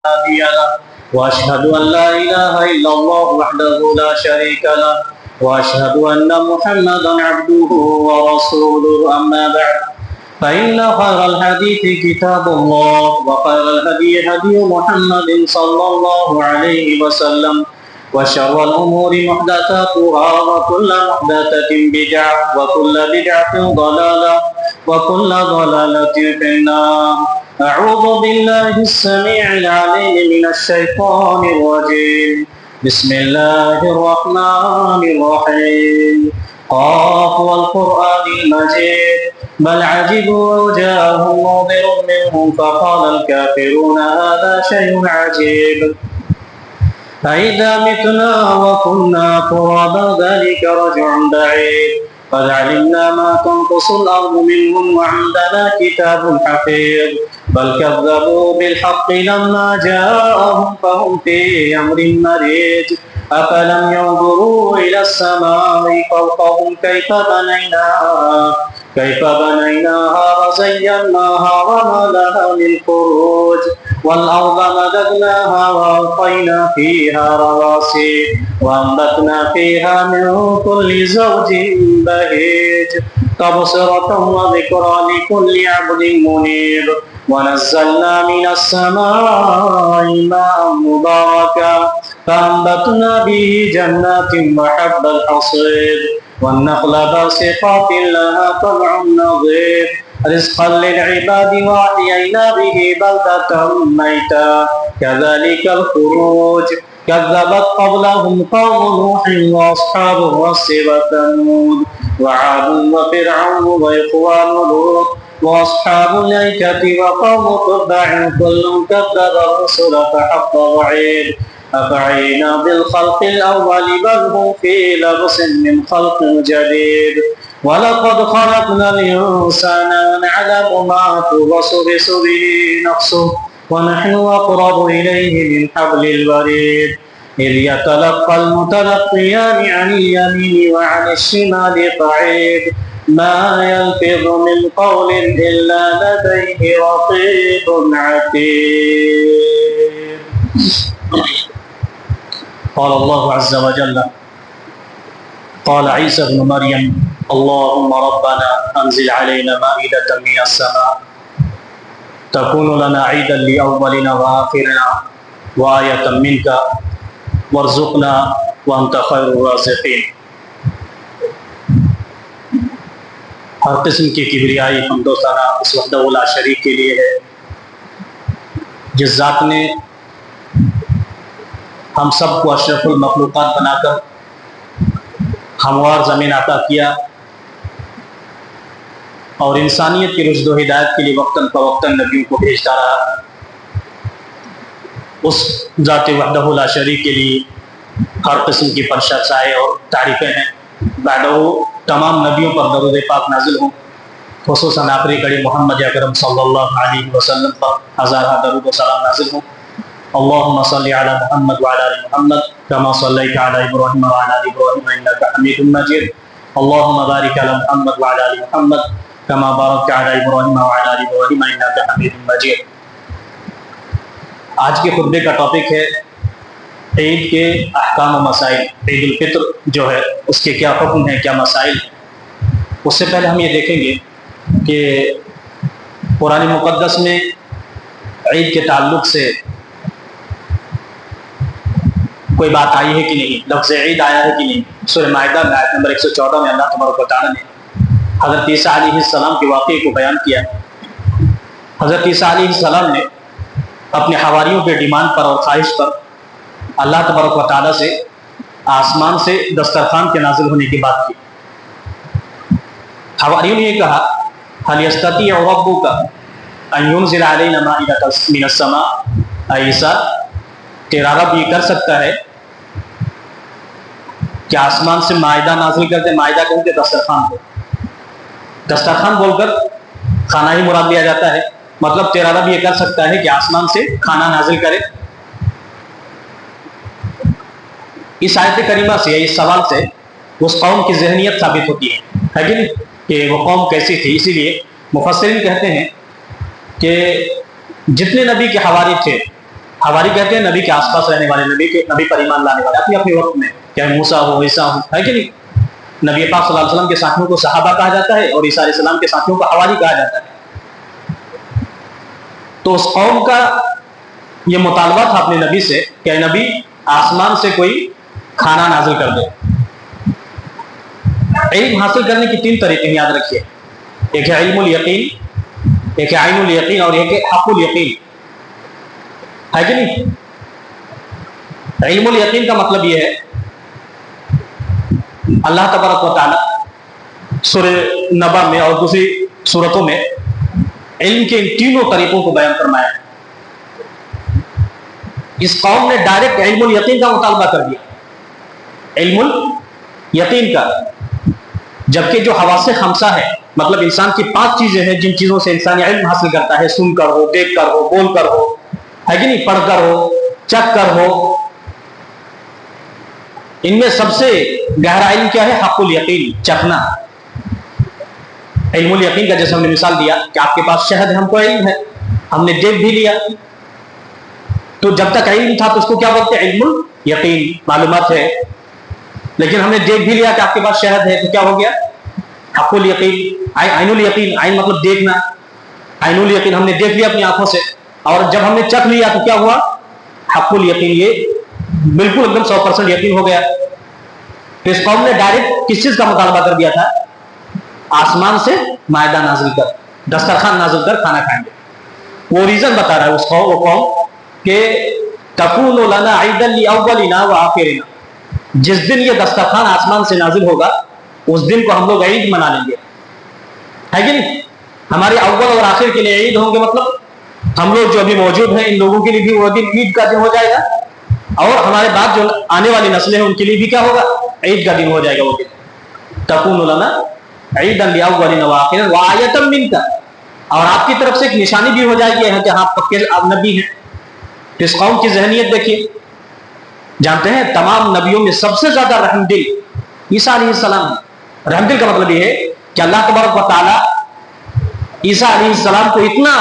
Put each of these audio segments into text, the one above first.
هادي له واشهد ان لا اله الا الله وحده لا شريك له واشهد ان محمدا عبده ورسوله اما بعد فان خير الحديث كتاب الله وخير الهدي هدي محمد صلى الله عليه وسلم وشر الامور محدثاتها وكل محدثه بدعه وكل بدعه ضلاله وكل ضلاله في النار. أعوذ بالله السميع العليم من الشيطان الرجيم. بسم الله الرحمن الرحيم. قاف والقرآن المجيد بل عجبوا وجاءهم منذر منهم فقال الكافرون هذا شيء عجيب أإذا متنا وكنا ترابا ذلك رجع بعيد قد علمنا ما تنقص الأرض منهم وعندنا كتاب حفيظ بل كذبوا بالحق لما جاءهم فهم في أمر مريج أفلم ينظروا إلى السماء فوقهم كيف بنيناها وزيناها وما لها من فروج والأرض مددناها وألقينا فيها رواسي وأنبتنا فيها من كل زوج بهيج تبصرة وذكرى لكل عبد منيب ونزلنا من السماء ماء مباركا فأنبتنا به جنات وحب الحصيد والنخل باسقات لها طلع نضيد رزقا للعباد وأحيينا به بلدة ميتا كذلك الخروج كذبت قبلهم قوم نوح وأصحاب الرس وثمود وعاد وفرعون وإخوان لوط وأصحاب الأيكة وقوم تبع كل كذب الرسل فحق وعيد أفعينا بالخلق الأول بل هم في لبس من خلق جديد ولقد خلقنا الإنسان ونعلم ما توسوس به نفسه ونحن أقرب إليه من حبل الوريد إذ يتلقى المتلقيان عن اليمين وعن الشمال قعيد ما يلفظ من قول إلا لديه رقيب عتيد. قال الله عز وجل قال عيسى ابن مريم اللهم ربنا أنزل علينا مائدة من السماء تكون لنا عيدا لأولنا وآخرنا وآية منك وارزقنا وأنت خير الرازقين. ہر قسم کی کبریائی حمد و ثنا اس وحدہ لا شریک کے لیے ہے جس ذات نے ہم سب کو اشرف المخلوقات بنا کر ہموار زمین عطا کیا اور انسانیت کی رشد و ہدایت کے لیے وقتاً فوقتاً نبیوں کو بھیجتا رہا. اس ذات وحدہ لا شریک کے لیے ہر قسم کی پرشتائیں اور تعریفیں ہیں. بعدہ تمام نبیوں پر درود پاک نازل ہوں، خصوصاً آخری کڑی محمد اکرم صلی اللہ علیہ وسلم پر ہزارہ درود و سلام نازل ہوں. اللهم صل على محمد وعلى ال محمد كما صليت على ابراهيم وعلى ال ابراهيم انك حميد مجيد. اللهم بارك على محمد وعلى ال محمد كما باركت على ابراهيم وعلى ال ابراهيم انك حميد مجيد. آج کے خطبے کا ٹاپک ہے عید کے احکام و مسائل. عید الفطر جو ہے اس کے کیا حکم ہیں، کیا مسائل. اس سے پہلے ہم یہ دیکھیں گے کہ قرآن مقدس میں عید کے تعلق سے کوئی بات آئی ہے کہ نہیں، لفظ عید آیا ہے کہ نہیں. سورہ مائدہ میں آیت نمبر 114 میں اللہ تبارک و تعالیٰ نے حضرت عیسیٰ علیہ السلام کے واقعے کو بیان کیا. حضرت عیسیٰ علیہ السلام نے اپنے حواریوں کے ڈیمانڈ پر اور خواہش پر اللہ تبارک و تعالیٰ سے آسمان سے دسترخوان کے نازل ہونے کی بات کی. حواریوں نے یہ کہا هل يستطيع ربك ان ينزل علينا مائدة من السماء. عیسیٰ تیرا رب یہ کر سکتا ہے کہ آسمان سے مائدہ نازل کرتے. مائدہ کہتے دسترخوان کو. دسترخوان بول کر کھانا ہی مراد لیا جاتا ہے. مطلب تیرا رب یہ کر سکتا ہے کہ آسمان سے کھانا نازل کرے. اس آیت کریمہ سے اس سوال سے اس قوم کی ذہنیت ثابت ہوتی ہے کہ نہیں کہ وہ قوم کیسی تھی. اسی لیے مفسرین کہتے ہیں کہ جتنے نبی کے حواری تھے हवारी कहते हैं नबी के आसपास रहने वाले, नबी पर ईमान लाने वाले अपने अपने वक्त में, चाहे मूसा हो, ईसा हो, है कि नहीं। नबी पाक सल्लल्लाहु अलैहि वसल्लम के साथियों को सहाबा कहा जाता है और ईसा अलैहिस्सलाम के साथियों को हवारी कहा जाता है। तो उस कौम का ये मुतालबा था अपने नबी से कि नबी आसमान से कोई खाना नाजिल कर दे। इल्म हासिल करने की 3 तरीके हैं, याद रखिए। एक है इल्मुल यकीन, एक है आइनुल यकीन और एक है हक़ुल यकीन, है कि नहीं। इल्मुल यकीन का मतलब यह है अल्लाह तबारक व तआला सूरह नबा में और दूसरी सूरतों में इल्म के इन तीनों तरीकों को बयान फरमाया। इस कौम ने डायरेक्ट इल्मुल यकीन का मुतालबा कर दिया, इल्मुल यकीन का, जबकि जो हवासे खमसा है, मतलब इंसान की 5 चीजें हैं जिन चीजों से इंसान इल्म हासिल करता है, सुनकर हो, देखकर हो, बोलकर हो, है कि नहीं, पढ़कर हो, चख कर हो। इनमें सबसे गहरा इल्म क्या है? हक़ुल यकीन, चखना। इल्मुल यकीन का जैसे हमने मिसाल दिया कि आपके पास शहद है, हमको इल्म है, हमने देख भी लिया, तो जब तक इल्म था तो उसको क्या बोलते हैं? इल्मुल यकीन, मालूमात है। लेकिन हमने देख भी लिया कि आपके पास शहद है, तो क्या हो गया? हक़ुल यकीन। आइनुल यकीन, आइन मतलब देखना, आइनुल यकीन हमने देख लिया अपनी आंखों से, और जब हमने चख लिया तो क्या हुआ? हक़ुल यकीन, ये बिल्कुल एकदम 100% यकीन हो गया। तो इस कौम ने डायरेक्ट किस चीज का मुतालबा कर दिया था? आसमान से मायदा नाजिल कर, दस्तरखान नाजिल कर, खाना खाएंगे। वो रीजन बता रहा है उस कौम, वो कौम के तकूनु लना ईदन लिअव्वलिना व आखिरिना, जिस दिन ये दस्तरखान आसमान से नाजिल होगा उस दिन को हम लोग ईद मना लेंगे, है कि नहीं। हमारे अव्वल और आखिर के लिए ईद होंगे, मतलब हम लोग जो अभी मौजूद हैं इन लोगों के लिए भी वो दिन ईद का दिन हो जाएगा, और हमारे बाद जो आने वाली नस्लें हैं उनके लिए भी क्या होगा? ईद का दिन हो जाएगा वो दिन। तकूनु लना ईदन लिअव्वलिना व आखिरिना व आयतम मिनका, और आपकी तरफ से एक निशानी भी हो जाएगी कि हाँ पक्के आप नबी हैं। तो इस कौम की ज़हनियत देखिए, जानते हैं तमाम नबियों में सबसे ज्यादा रहमदिल ईसा अलैहिस्सलाम है। रहमदिल का मतलब यह है कि अल्लाह तबारक व तआला ईसा अलैहिस्सलाम को इतना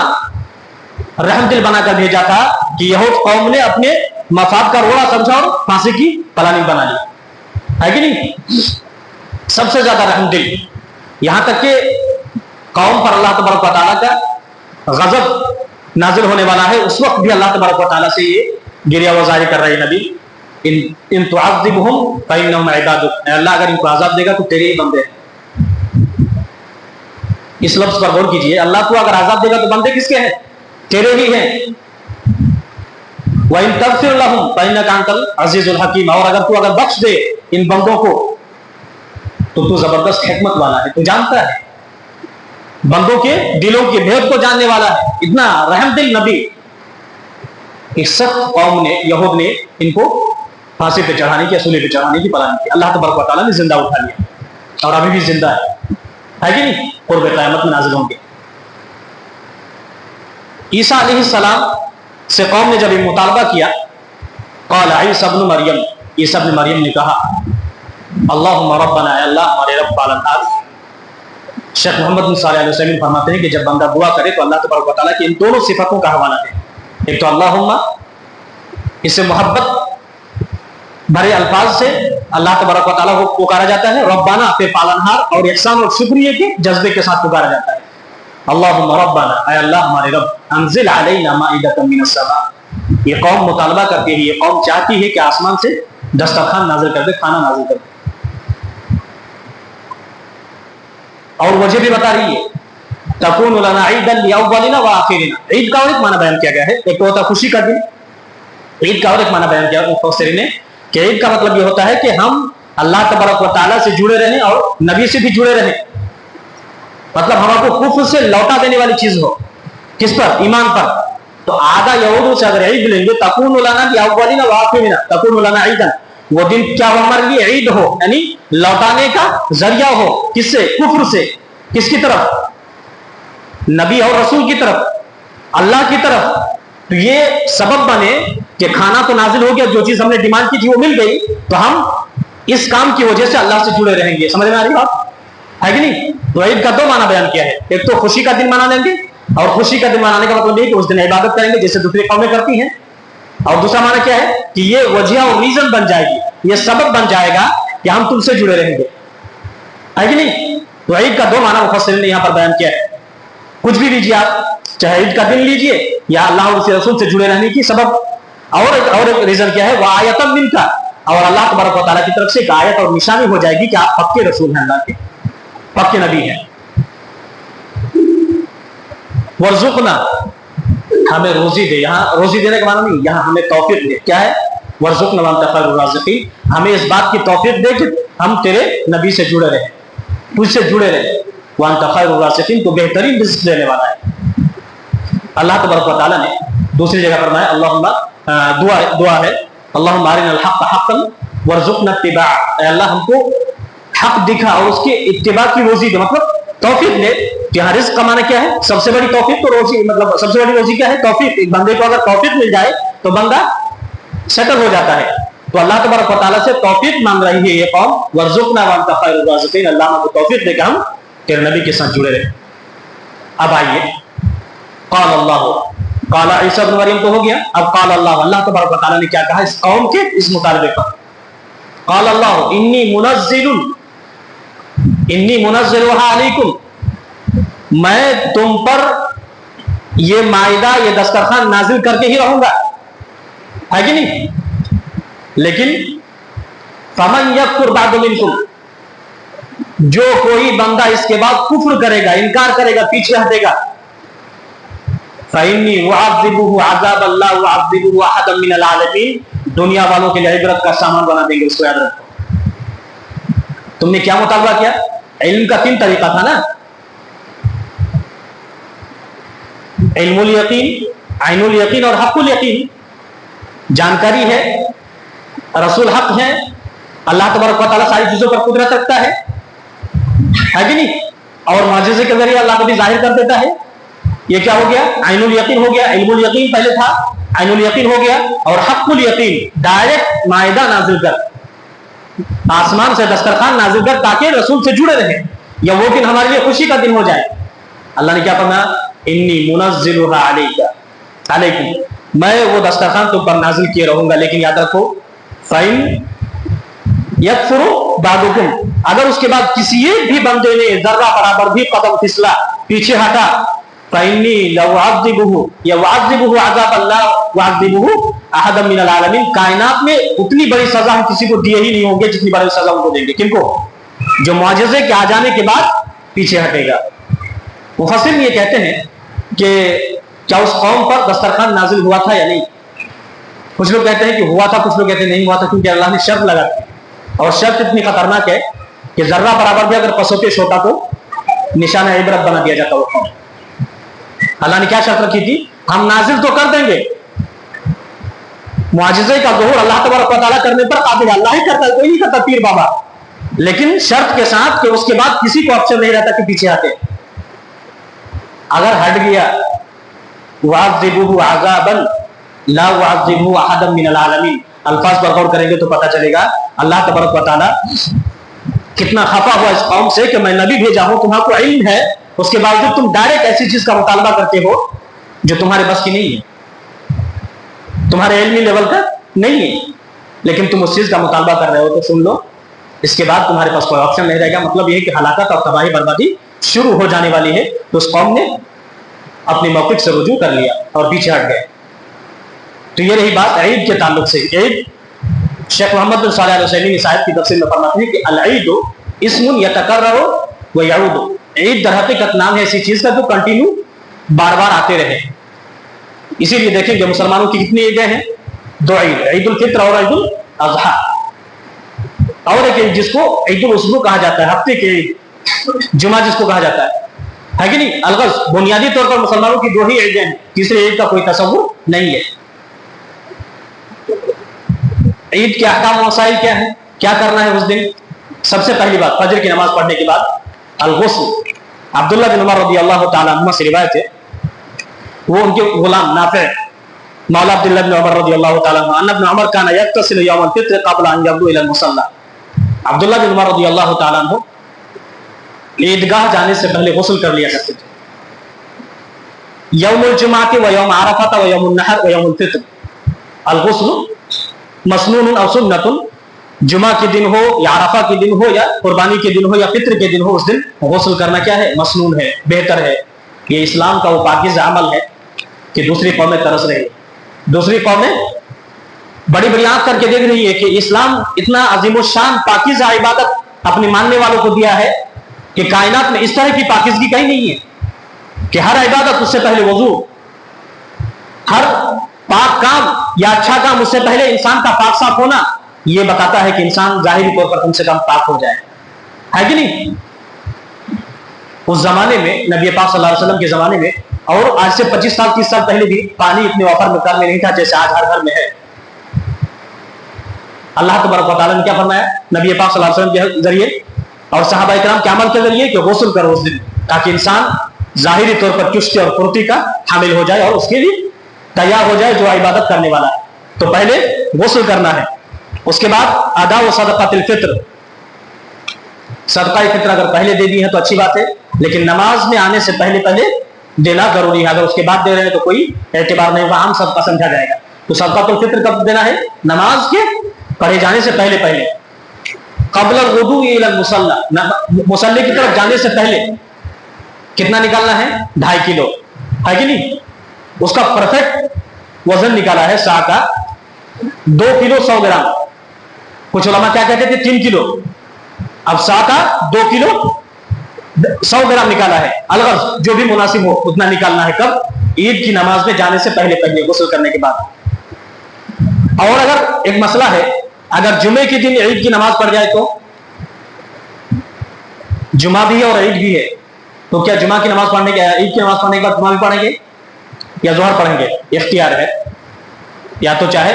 रहमदिल बनाकर भेजा था कि यहूद कौम ने अपने मफाद का रोड़ा समझा और फांसी की प्लानिंग बना ली, है कि नहीं। सबसे ज्यादा रहमदिल, यहां तक कि कौम पर अल्लाह तबारक व तआला का गजब नाजिल होने वाला है, उस वक्त भी अल्लाह तबारक व तआला से ये गिरिया वजारी कर रहे नबी, इन तुअज़्ज़िबहुम फ़इन्नहुम इबादुक, अल्लाह अगर इनको आजाब देगा तो तेरे ही बंदे हैं। इस लफ्ज पर गौर कीजिए, अल्लाह को अगर आजाब देगा तो बंदे किसके हैं? तेरे ही हैं। व इन तग़फ़िर लहुम फ़इन्नका अंतल अज़ीज़ुल हकीम, और अगर तू अगर बख्श दे इन बंदों को तो तू जबरदस्त हिकमत वाला है, तू जानता है, बंदों के दिलों के भेद को जानने वाला है। इतना रहमदिल नबी। इस सख्त कौम ने, यहूद ने इनको फांसी पे चढ़ाने की, सूली पे चढ़ाने की प्लान की। अल्लाह तबारक व तआला ने जिंदा उठा लिया और अभी भी जिंदा है कि नहीं, क़ुर्ब क़यामत में नाज़िल होंगे। ईसा अलैहिस्सलाम से कौम ने जब मुतालबा किया, क़ाल ईसा इब्न मरियम, ईसा इब्न मरियम ने कहा अल्लाहुम्मा रब्बना, अल्लाह हमारे रब पालनहार। शेख मोहम्मद बिन सालेह अल उसैमीन फरमाते हैं कि जब बंदा दुआ करे तो अल्लाह तबारक व तआला की इन दोनों सिफतों का हवाला दे। एक तो अल्लाहुम्मा, इससे मोहब्बत भरे अल्फाज से अल्लाह तबारक व तआला को पुकारा जाता है, रब्बाना पे पालनहार, और ihसान और शुक्रिया के जज्बे के साथ पुकारा जाता है। अल्लाहुम्मा रब्बाना, ऐ अल्लाह हमारे रब, अंजिल अलैना माइदतम मिनस समा, ये कौम मुतालबा करती है, ये कौम चाहती है कि आसमान से दस्तरखान नाजिल कर दे, खाना नाजिल कर दे। और वजह भी बता रही है, तकूनु लना ईदन लिअव्वलिना व आखिरिना। ईद का और एक माना बयान किया गया है, एक तो होता खुशी का दिन, ईद का और एक माना बयान किया मुफस्सिरीन ने कि ईद का मतलब ये होता है कि हम अल्लाह तबारक व तआला से जुड़े रहें और नबी से भी जुड़े रहें, मतलब हमको कुफ्र से लौटा देने वाली चीज हो, किस पर? ईमान पर। तो आधा यहूद से अगर ईद लेंगे, तकूनु लना लिअव्वलिना व आखिरिना, तकूनु लना ईदन, वो दिन क्या हो हमारे लिए? ईद हो, यानी लौटाने का जरिया हो, किससे? कुफ्र से। किसकी तरफ? नबी और रसूल की तरफ, अल्लाह की तरफ। तो ये सबब बने कि खाना तो नाजिल हो गया, जो चीज हमने डिमांड की थी वो मिल गई, तो हम इस काम की वजह से अल्लाह से जुड़े रहेंगे। समझ में आ रही बात है कि नहीं। तो ईद का 2 माना बयान किया है, एक तो खुशी का दिन मना लेंगे, और खुशी का दिन मनाने का मतलब ये कि उस दिन इबादत करेंगे जैसे दूसरी कौमें करती हैं, اور دوسرا معنی کیا ہے کہ یہ وجہ اور ریزن بن جائے گی, یہ سبب بن جائے گا کہ ہم تم سے جڑے رہیں گے, ہے کہ نہیں. تو عید کا دو معنی مفسرین نے یہاں پر بیان کیا ہے. کچھ بھی لیجیے آپ, چاہے عید کا دن لیجیے یا اللہ اور اس کے رسول سے جڑے رہنے کی سبب, اور ایک ریزن کیا ہے, وہ آیت من کا, اور اللہ تبارک و تعالیٰ کی طرف سے ایک آیت اور نشانی ہو جائے گی کہ آپ پکے رسول ہیں, اللہ کے پکے نبی ہیں. ورزقنا, ہمیں روزی دے. یہاں روزی دینے کا معنی نہیں, یہاں ہمیں توفیق دے. کیا ہے؟ ورزقنا وانت خیر الرازقین, ہمیں اس بات کی توفیق دے کہ ہم تیرے نبی سے جڑے رہیں, تجھ سے جڑے رہیں. وانت خیر الرازقین, تو بہترین رزق دینے والا ہے. اللہ تبارک و تعالیٰ نے دوسری جگہ فرمایا, اللہم دعا ہے, اللہم ارنا الحق حقا وارزقنا اتباعہ, اے اللہ ہم کو حق دکھا اور اس کے اتباع کی روزی دے, مطلب توفیق دے. کہ ہر رزق کا معنی کیا ہے؟ سب سے بڑی توفیق تو روزی, مطلب سب سے بڑی روزی کیا ہے؟ توفیق. ایک بندے کو اگر توفیق مل جائے تو بندہ سیٹل ہو جاتا ہے. تو اللہ تبارک و تعالیٰ سے توفیق مانگ رہی ہے یہ قوم, ورزقنا وانت خیر الرازقین, اللہ ہم کو توفیق دے کہ ہم تیرے نبی کے ساتھ جڑے رہیں. اب آئیے, قال اللہ, قال عیسیٰ ابن مریم تو ہو گیا, اب قال اللہ, اللہ تبارک و تعالیٰ نے کیا کہا اس قوم کے اس مطالبے پر. قال اللہ انی منزلها علیکم, میں تم پر یہ مائدہ, یہ دسترخوان نازل کر کے ہی رہوں گا, ہے کہ نہیں. لیکن فمن یکفر بعد منکم, جو کوئی بندہ اس کے بعد کفر کرے گا, انکار کرے گا, پیچھے ہٹے گا, فإنی أعذبه عذابا لا أعذبه أحدا من العالمین, دنیا والوں کے لیے عبرت کا سامان بنا دیں گے, اس کو یاد رکھو. تم نے کیا مطالبہ کیا؟ علم کا تین طریقہ تھا نا, علم الیقین, عین الیقین اور حق الیقین. جانکاری ہے, رسول حق ہے, اللہ تبارک و تعالیٰ ساری چیزوں پر قدرت رکھتا ہے کہ نہیں, اور معجزے کے ذریعے اللہ کو بھی ظاہر کر دیتا ہے. یہ کیا ہو گیا؟ عین الیقین ہو گیا. علم الیقین پہلے تھا, عین الیقین ہو گیا, اور حق الیقین, ڈائریکٹ مائدہ نازل کر, آسمان سے دسترخوان نازل کر تاکہ رسول سے جڑے رہیں, یا وہ دن ہمارے لیے خوشی کا دن ہو جائے. اللہ نے کیا فرمایا؟ انی منزلها علیکم, میں وہ دسترخوان تم پر نازل کیے رہوں گا. لیکن یاد رکھو, فَإِن یکفر بعضکم, اگر اس کے بعد کسی ایک بھی بندے نے ذرہ برابر بھی قدم پھسلا, پیچھے ہٹا, فَإِنِّي لَأُعَذِّبُهُ يَعَذِّبُهُ عَذَابًا لَا أُعَذِّبُهُ أَحَدًا مِنَ الْعَالَمِينَ, کائنات میں اتنی بڑی سزا ہم کسی کو دیے ہی نہیں ہوں گے جتنی بڑی سزا ان کو دیں گے. کن کو؟ جو معجزے کے آ جانے کے بعد پیچھے ہٹے گا. مفسرین یہ کہتے ہیں کہ کیا اس قوم پر دسترخوان نازل ہوا تھا یا نہیں؟ کچھ لوگ کہتے ہیں کہ ہوا تھا, کچھ لوگ کہتے ہیں نہیں ہوا تھا, کیونکہ اللہ نے شرط لگا دی, اور شرط اتنی خطرناک ہے کہ ذرہ برابر بھی اگر پسوپیش ہوتا تو نشان عبرت بنا دیا جاتا وہ قوم. اللہ نے کیا شرط رکھی تھی؟ ہم نازل تو کر دیں گے, معجزے کا ظہور اللہ تبارک و تعالیٰ کرنے پر قادر ہے, اللہ ہی کرتا ہے, کوئی نہیں کرتا, پیر بابا. لیکن شرط کے ساتھ کہ اس کے بعد کسی کو آپشن نہیں رہتا کہ پیچھے ہٹے. اگر ہٹ گیا, وَعَذِّبُهُ عَذَابًا لَا وَعَذِّبُهُ أَحَدًا مِنَ الْعَالَمِينَ, الفاظ پر غور کریں گے تو پتہ چلے گا اللہ تبارک و تعالیٰ کتنا خفا ہوا اس قوم سے کہ میں نبی بھیجا ہوں, تمہارا کو علم ہے, اس کے باوجود تم ڈائریکٹ ایسی چیز کا مطالبہ کرتے ہو جو تمہارے بس کی نہیں ہے, تمہارے علمی لیول کا نہیں ہے, لیکن تم اس چیز کا مطالبہ کر رہے ہو. تو سن لو, اس کے بعد تمہارے پاس کوئی آپشن نہیں رہے گا. مطلب یہ کہ ہلاکت اور تباہی بربادی شروع ہو جانے والی ہے. تو اس قوم نے اپنی موقف سے رجوع کر لیا اور پیچھے ہٹ گئے. تو یہ رہی بات عید کے تعلق سے. عید, شیخ محمد بن صالح العثیمین اس آیت کی تفسیر میں فرماتے ہیں کہ العید اسم یتکرر ویعود, عید در حقیقت نام ہے ایسی چیز کا جو کنٹینیو بار بار آتے رہے. اسی لیے دیکھیں کہ مسلمانوں کی کتنی عیدیں ہیں؟ دو عید, عید الفطر اور عید الاضحیٰ, اور ایک عید جس کو عید الاسبوع کہا جاتا ہے, ہفتے کی عید, جمعہ جس کو کہا جاتا ہے کہ نہیں. الغرض بنیادی طور پر مسلمانوں کی دو ہی عیدیں ہیں, تیسری عید کا کوئی تصور نہیں ہے. عید کے احکام و مسائل کیا ہیں, کیا کرنا ہے اس دن؟ سب سے پہلی بات, فجر کی نماز پڑھنے کے بعد الغسل. عبداللہ بن عمر رضی اللہ تعالیٰ عنہ سے روایت ہے, وہ ان کے غلام نافع مولا عبداللہ بن عمر رضی اللہ تعالیٰ عنہ, ان ابن عمر کان یغتسل یوم الفطر قبل ان یغدو الی المصلی. عبداللہ بن عمر رضی اللہ تعالیٰ عنہ عیدگاہ جانے سے پہلے غسل کر لیا کرتے تھے. یوم الجمعہ و یوم عرفہ و یوم النحر و یوم الفطر, अलगुस्ल मसनून और सुन्नतुन, जुमा के दिन हो या अरफा के दिन हो या कुर्बानी के दिन हो या फित्र के दिन हो, उस दिन गुस्ल करना क्या है, मसनून है, बेहतर है। ये इस्लाम का वो पाकीज़ा अमल है कि दूसरी कौमें तरस रही, दूसरी कौमें बड़ी बड़ी आंख करके देख रही है कि इस्लाम इतना अजीमुशान पाकीज़ा इबादत अपने मानने वालों को दिया है कि कायनात में इस तरह की पाकीज़गी कहीं नहीं है कि हर इबादत उससे पहले वजू, हर पाक काम या अच्छा काम उससे पहले इंसान का पाक साफ होना ये बताता है कि इंसान जाहिरी तौर पर कम से कम पाक हो जाए, है कि नहीं। उस जमाने में नबी पाक सल्लल्लाहु अलैहि वसल्लम के जमाने में, और आज से 25 साल 30 साल पहले भी पानी इतने वफर मिकदार में नहीं था जैसे आज हर घर में है। अल्लाह तबारक व तआला ने क्या फरमाया नबी पाक सल्लल्लाहु अलैहि वसल्लम के जरिए और सहाबा इकराम के अमल के जरिए कि गुस्ल करो उस दिन, ताकि इंसान जाहिरी तौर पर चुस्ती और फुर्ती का हामिल हो जाए और उसके लिए तैयार हो जाए जो इबादत करने वाला है। तो पहले गुस्ल करना है, उसके बाद अदा व सदक़ातुल फित्र, सदका फित्र अगर पहले दे दी है तो अच्छी बात है, लेकिन नमाज में आने से पहले पहले देना जरूरी है। अगर उसके बाद दे रहे हैं तो कोई एतबार नहीं होगा, आम सदका समझा जाएगा। तो सदक़ातुल फित्र कब देना है, नमाज के पढ़े जाने से पहले पहले, क़ब्ल वुदू इलल मुसल्ला, मुसल्ले की तरफ जाने से पहले कितना निकालना है, 2.5 किलो, है कि नहीं। उसका परफेक्ट वजन निकाला है सा का 2 किलो 100 ग्राम, कुछ उलमा क्या कहते थे 3 किलो, अब सा का 2 किलो 100 ग्राम निकाला है। अलग जो भी मुनासिब हो उतना निकालना है, कब, ईद की नमाज में जाने से पहले पहले, गुस्ल करने के बाद। और अगर एक मसला है, अगर जुमे के दिन ईद की नमाज पढ़ जाए तो, जुमा भी है और ईद भी है, तो क्या जुमा की नमाज पढ़ने के, ईद की नमाज पढ़ने के बाद जुमा भी पढ़ेंगे या जोहर पढ़ेंगे, इख्तियार है। या तो चाहे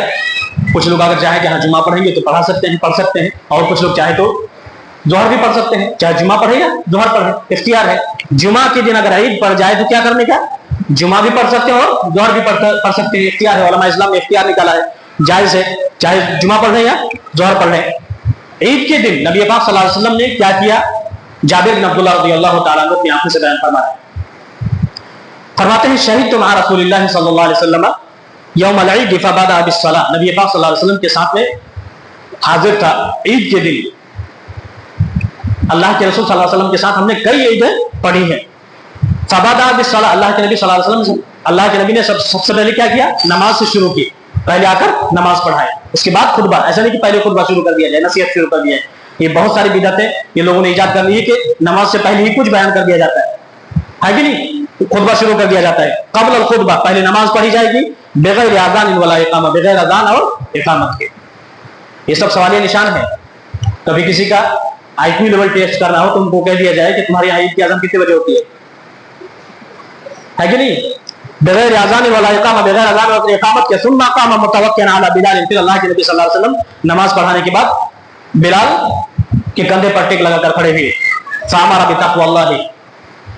कुछ लोग अगर चाहे कि हाँ जुमा पढ़ेंगे तो पढ़ा सकते हैं, पढ़ सकते हैं, और कुछ लोग चाहे तो जोहर भी पढ़ सकते हैं, चाहे जुमा पढ़े या जोहर पढ़े, इख्तियार है। जुमा के दिन अगर ईद पढ़ जाए तो क्या करने का, जुमा भी पढ़ सकते हैं और जोहर भी पढ़ सकते हैं, इख्तियार है। उलमा इस्लाम ने इख्तियार निकाला है, जायज है, चाहे जुमा पढ़ रहे या जोहर पढ़ रहे। ईद के दिन नबी पाक सल्लल्लाहु अलैहि वसल्लम ने क्या किया, जाबिर बिन अब्दुल्लाह रज़ियल्लाहु तआला अन्हु अपनी आंखों से बयान फरमाते हैं, शहीद तो रसूलुल्लाह सल्लल्लाहु अलैहि वसल्लम यौम अल-ईद फबादा बिस्सलाह, नबी पाक सल्लल्लाहु अलैहि वसल्लम के साथ में हाजिर था ईद के दिन। अल्लाह के रसूल सल्लल्लाहु अलैहि वसल्लम के साथ हमने कई ईदें पढ़ी हैं। फबादा बिस्सलाह, अल्लाह के नबी सल्लल्लाहु अलैहि वसल्लम, अल्लाह के नबी ने सबसे पहले क्या किया, नमाज से शुरू की, पहले आकर नमाज पढ़ाए, उसके बाद खुतबा। ऐसा नहीं कि पहले खुतबा शुरू कर दिया जाए, नसीहत शुरू कर दिया है। ये बहुत सारी बिदअतें ये लोगों ने इजाद कर ली है कि नमाज से पहले ही कुछ बयान कर दिया जाता है कि नहीं, खुतबा शुरू कर दिया जाता है। क़ब्ल खुतबा, पहले नमाज पढ़ी जाएगी, बगैर अज़ान वला इक़ामा, बगैर अज़ान और इक़ामत के। ये सब सवालिया निशान है। कभी किसी का आईक्यू लेवल टेस्ट करना हो तो उनको कह दिया जाए कि तुम्हारी ईद की अज़ान कितने बजे होती है कि नहीं, बगैर अज़ान वला इक़ामा, बगैर अज़ान और इक़ामत के। सुम्मा क़ामा मुतवक्किअन अला बिलाल, फिर अल्लाह के नबी सल्लल्लाहु अलैहि वसल्लम नमाज पढ़ाने के बाद बिलाल के कंधे पर टेक लगाकर खड़े हुए। फ़अमरा बितक़वल्लाह,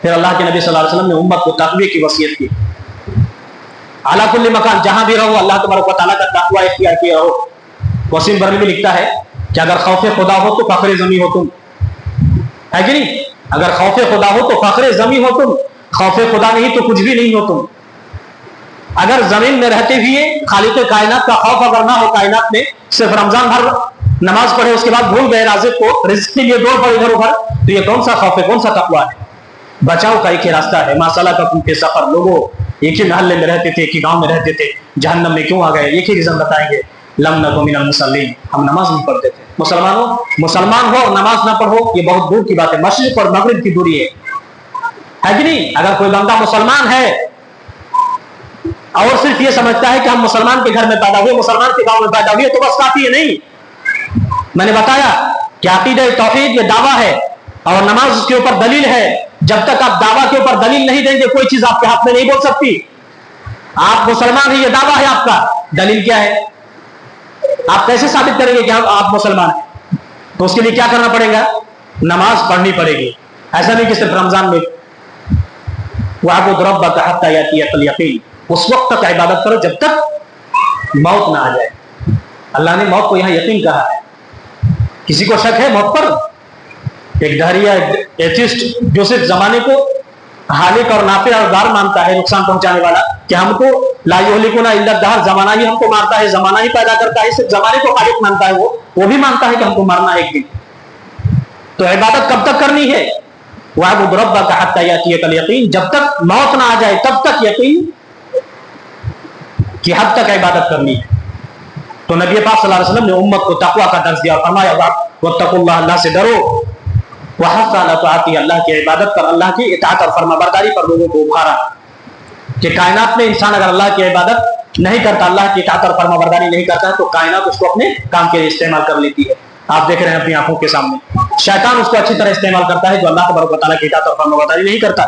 फिर अल्लाह के नबी सल्लल्लाहु अलैहि वसल्लम ने उम्मत को तक़वे की वसीयत की। अला कुल्ली मकान, जहां भी रहो अल्लाह तबारक व तआला का तक़वा इख्तियार किया रहो। वसीम बरनी भी लिखता है कि अगर खौफ खुदा हो तो फख्र ज़मी हो तुम, है कि नहीं। अगर खौफ खुदा हो तो फख्र ज़मी हो तुम, खौफ खुदा नहीं तो कुछ भी नहीं हो तुम। अगर जमीन में रहते हुए खालिक कायनात का खौफ अगर ना हो, कायनात में सिर्फ रमजान भर नमाज पढ़े उसके बाद भूल गए राज़िक को, रिज़्क़ के लिए दौड़ पड़े इधर उधर, तो ये कौन सा खौफ है, कौन सा तक़वा है। बचाव का एक ही रास्ता है, मा सलककुम फी सक़र। लोगों एक ही मोहल्ले में रहते थे, एक ही गांव में रहते थे, जहन्नम में क्यों आ गए, एक ही रीजन बताएंगे, लम नकु मिनल मुसल्लीन, हम नमाज नहीं पढ़ते थे। मुसलमानों, मुसलमान हो और नमाज ना पढ़ो ये बहुत दूर की बात है, मशरिक और मगरिब की दूरी है कि नहीं। अगर कोई बंदा मुसलमान है और सिर्फ ये समझता है कि हम मुसलमान के घर में पैदा हुए, मुसलमान के गांव में पैदा हुए, तो बस काफी है नहीं। मैंने बताया कि अकीदा तौहीद ये दावा है और नमाज उसके ऊपर दलील है। जब तक आप दावा के ऊपर दलील नहीं देंगे कोई चीज आपके हाथ में नहीं बोल सकती। आप मुसलमान हैं ये दावा है आपका, दलील क्या है, आप कैसे साबित करेंगे कि आप मुसलमान हैं। तो उसके लिए क्या करना पड़ेगा, नमाज पढ़नी पड़ेगी। ऐसा नहीं कि सिर्फ रमजान में यकीन, उस वक्त तक इबादत करो जब तक मौत ना आ जाए। अल्लाह ने मौत को यहां यकीन कहा है। किसी को शक है मौत पर, एक डहरिया एथिस्ट जो सिर्फ जमाने को हालिक और नाफे और दार मानता है, नुकसान पहुंचाने वाला, कि हमको ला युहलिकुना इल्ला दहर, जमाना ही हमको मारता है, जमाना ही पैदा करता है, सिर्फ जमाने को हालिक मानता है, वो भी मानता है कि हमको मारना है एक दिन। तो इबादत कब तक करनी है? वअबुद रब्बका हत्ता यातियकल यकीन, जब तक मौत ना आ जाए तब तक यकीन कि हद तक इबादत करनी है। तो नबी पाक सल्लल्लाहु अलैहि वसल्लम ने उम्मत को तकवा का दर्ज दिया और फरमाया वत्तकुल्लाह, अल्लाह से डरो, वहस्सा अला ताअती, अल्लाह की इबादत पर, अल्लाह की इताअत और फरमाबरदारी पर लोगों को उभारा। कि कायनात में इंसान अगर अल्लाह की इबादत नहीं करता, अल्लाह की इताअत और फरमाबरदारी नहीं करता, तो कायनात उसको अपने काम के लिए इस्तेमाल कर लेती है। आप देख रहे हैं अपनी आंखों के सामने, शैतान उसको अच्छी तरह इस्तेमाल करता है जो अल्लाह तबारक व तआला की इताअत और फरमाबरदारी नहीं करता।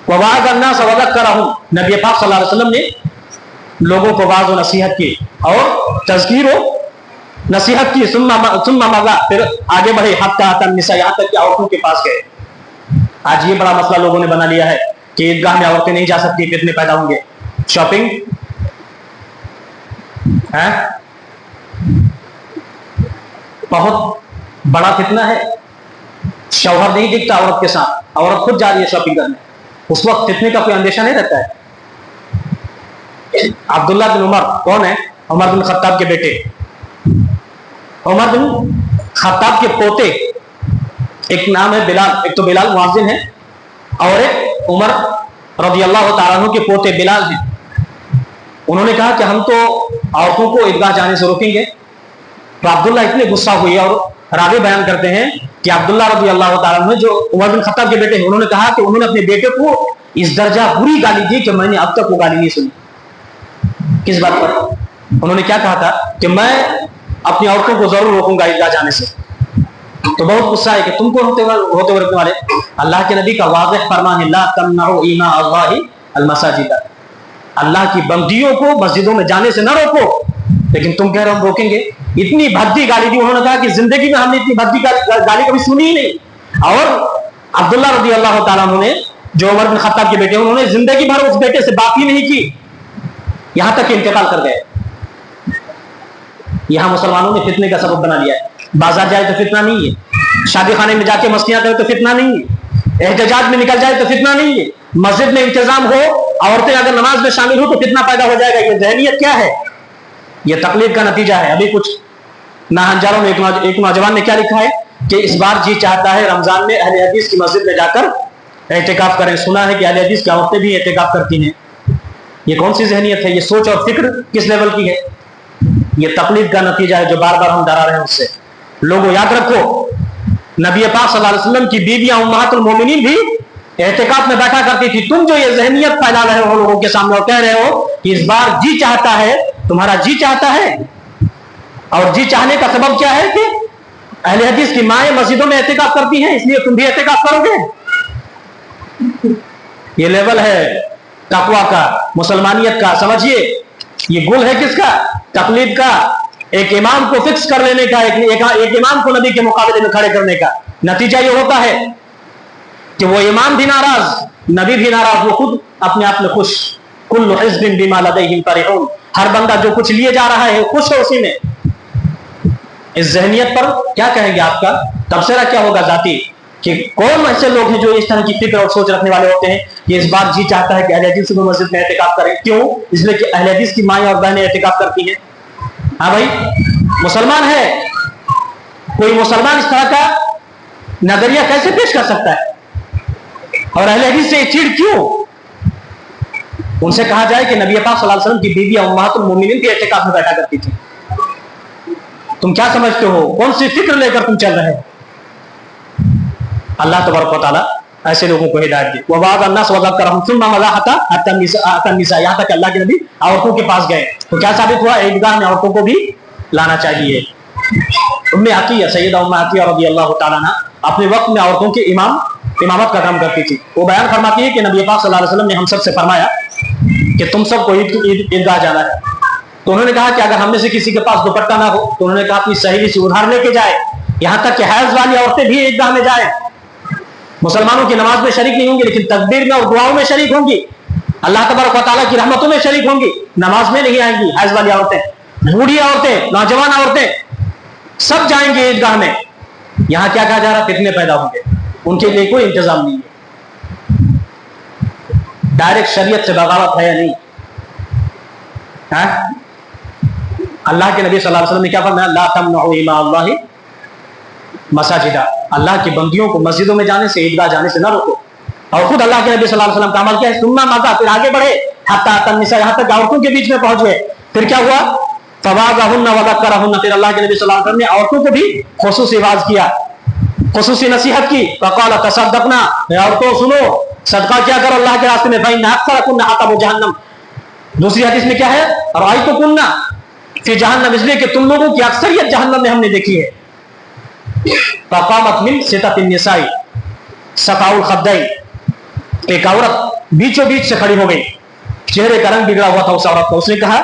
ववाअज़ अन्नास व ज़क्करहुम, नबी पाक सल्लल्लाहु अलैहि वसल्लम ने लोगों को वाज़ और नसीहत की और तज़कीर और नसीहत की। सुम्मा मज़ा, फिर आगे बढ़े, हत्ता अतन निसा, यहाँ तक कि औरतों के पास गए। आज ये बड़ा मसला लोगों ने बना लिया है कि ईदगाह में औरतें नहीं जा सकती, फितने पैदा होंगे। शॉपिंग है, बहुत बड़ा फितना है। शौहर नहीं दिखता औरत के साथ, औरत खुद जा रही है शॉपिंग करने, उस वक्त फितने का कोई अंदेशा नहीं रहता है। अब्दुल्ला बिन उमर कौन है? उमर बिन खत्ताब के बेटे, उमर बिन खत्ताब के पोते। एक नाम है बिलाल, एक तो बिलाल मुअज्जिन है और एक उमर रज़ियल्लाहु तआला अन्हु के पोते बिलाल हैं। उन्होंने कहा कि हम तो औरतों को ईदगाह जाने से रोकेंगे। तो अब्दुल्ला इतने गुस्सा हुए, और रावी बयान करते हैं कि अब्दुल्ला रज़ियल्लाहु तआला अन्हु जो उमर बिन खत्ताब के बेटे हैं, उन्होंने कहा कि उन्होंने अपने बेटे को इस दर्जा बुरी गाली दी कि मैंने अब तक वो गाली नहीं सुनी। किस बात पर? उन्होंने क्या कहा था कि मैं अपनी औरतों को जरूर रोकूंगा ईदगाह जाने से। तो बहुत गुस्सा है कि तुम कौन होते हो रोकने वाले? अल्लाह के नबी का वाज़ेह फरमान है, ला तमनउ इमा अल्लाहि अल मसाजिद, अल्लाह की बंदियों को मस्जिदों में जाने से न रोको, लेकिन तुम कह रहे हो हम रोकेंगे। इतनी भद्दी गाली दी। उन्होंने कहा कि जिंदगी में हमने इतनी भद्दी गाली कभी सुनी ही नहीं। और अब्दुल्ला रज़ियल्लाहु तआला अन्हु ने, जो उमर बिन खत्ताब के बेटे, उन्होंने जिंदगी भर उस बेटे से बात ही नहीं की, यहां तक इंतकाल कर गए। यहां मुसलमानों ने फितने का सबब बना लिया है। बाजार जाए तो फितना नहीं है, शादी खाने में जाके मस्तियां करे तो फितना नहीं है, एहतजाज में निकल जाए तो फितना नहीं है, मस्जिद में इंतजाम हो, औरतें अगर नमाज में शामिल हो तो फितना पैदा हो जाएगा। ये ज़हनियत क्या है? ये तकलीफ का नतीजा है। अभी कुछ नाहंजारों में एक नौजवान ने क्या लिखा है कि इस बार जी चाहता है रमजान में अहले हदीस की मस्जिद में जाकर एहतिकाफ करें। सुना है कि अहले हदीस की औरतें भी एहतिकाफ करती हैं। ये कौन सी ज़हनियत है? ये सोच और फिक्र किस लेवल की है? ये तकलीफ का नतीजा है जो बार बार हम डरा रहे हैं उससे। लोगों याद रखो, नबी पाक सल्लल्लाहु अलैहि वसल्लम की बीवियां उम्महातुल मोमिनीन भी एहतिकाफ में बैठा करती थी। तुम जो ये ज़हनियत फैला रहे हो लोगों के सामने और कह रहे हो कि इस बार जी चाहता है, तुम्हारा जी चाहता है, और जी चाहने का सबब क्या है कि अहले हदीस की माएं मस्जिदों में एहतिकाफ करती हैं, इसलिए तुम भी एहतिकाफ करोगे। ये लेवल है तकवा का, मुसलमानियत का। समझिए ये गुल है किसका? तकलीद का। एक इमाम को फिक्स कर लेने का, एक इमाम को नबी के मुकाबले में खड़े करने का नतीजा ये होता है कि वो इमाम भी नाराज, नबी भी नाराज, वो खुद अपने आप में खुश। कुल्लु हिज़्बिन बिमा लदैहिम फरिहून, हर बंदा जो कुछ लिए जा रहा है खुश है उसी में। इस ज़हनियत पर क्या कहेंगे? आपका तबसरा क्या होगा जाती कि कौन ऐसे लोग हैं जो इस तरह की फिक्र और सोच रखने वाले होते हैं कि इस बार जी चाहता है कि अहले हदीस को मस्जिद में एहतिकाफ करें। क्यों? इसलिए कि अहले हदीस की माएं और बहनें एहतिकाफ करती हैं। हाँ भाई, मुसलमान है, कोई मुसलमान इस तरह का नजरिया कैसे पेश कर सकता है? और अहले हदीस से चिढ़ क्यों? उनसे कहा जाए कि नबी पाक सल्लल्लाहु अलैहि वसल्लम की बीवियां उम्महातुल मोमिनीन भी एहतिकाफ में बैठा करती थी। तुम क्या समझते हो? कौन सी फिक्र लेकर तुम चल रहे हो? अल्लाह तबारक व तआला ऐसे लोगों को हिदायत दी। वबाद अन्नास वज़क्करहुम सुम्मा मज़ा हत्ता निसा, यहाँ तक अल्लाह के नबी औरतों के पास गए। तो क्या साबित हुआ? ईदगाह में औरतों को भी लाना चाहिए। उम्मे अतिया, सैयदा उम्मे अतिया रज़ियल्लाहु तआला अन्हा अपने वक्त में औरतों के इमामत का काम करती थी। वो बयान फरमाती है कि नबी पाक सल्लल्लाहु अलैहि वसल्लम ने हम सब से फरमाया कि तुम सबको ईदगाह जाना है। तो उन्होंने कहा कि अगर हम में से किसी के पास दुपट्टा ना हो, तो उन्होंने कहा अपनी सहेली से उधार लेके जाए। यहाँ तक कि हैज वाली औरतें भी ईदगाह में जाए। मुसलमानों की नमाज में शरीक नहीं होंगी, लेकिन तकबीर में और दुआओं में शरीक होंगी, अल्लाह तबारक व तआला की रहमतों में शरीक होंगी। नमाज में नहीं आएंगी हैज वाली औरतें, बूढ़ी औरतें, नौजवान औरतें सब जाएंगे ईदगाह में। यहाँ क्या कहा जा रहा? फितने पैदा होंगे, उनके लिए कोई इंतजाम नहीं है। डायरेक्ट शरीयत से बगावत है या नहीं? है? अल्लाह के नबी सल्लल्लाहु अलैहि वसल्लम ने क्या फरमाया? ला तमनउ इमा अल्लाहि मसाजिदा, अल्लाह की बंदियों को मस्जिदों में जाने से, ईदगाह जाने से ना रोको। और खुद अल्लाह के नबी सल्लल्लाहु अलैहि वसल्लम का अमल क्या है? सुन्ना मज़ा, फिर आगे बढ़े हत्ता तन्निसा, यहाँ तक औरतों के बीच में पहुंच गए। फिर क्या हुआ? फवाज़हुन्ना व ज़क्करहुन्ना, फिर अल्लाह के नबी सल्लल्लाहु अलैहि वसल्लम ने औरतों को भी खुसूसी वाज़ किया, खुसूसी नसीहत की। फ़क़ाल तसद्दक़ना, औरतों सुनो, सदका क्या करो अल्लाह के रास्ते में। फ़इन्ना अक्सरकुन्ना हतबु जहन्नम, दूसरी हदीस में क्या है? रअयतुकुन्ना फी जहन्नम, इसलिए कि तुम लोगों की अक्सरियत जहन्नम में हमने देखी है। फ़क़ामत मिन सिततिन निसाई सफ़ाउल खद्दैन, एक औरत बीचों बीच से खड़ी हो गई, चेहरे का रंग बिगड़ा हुआ था उस औरत का। उसने कहा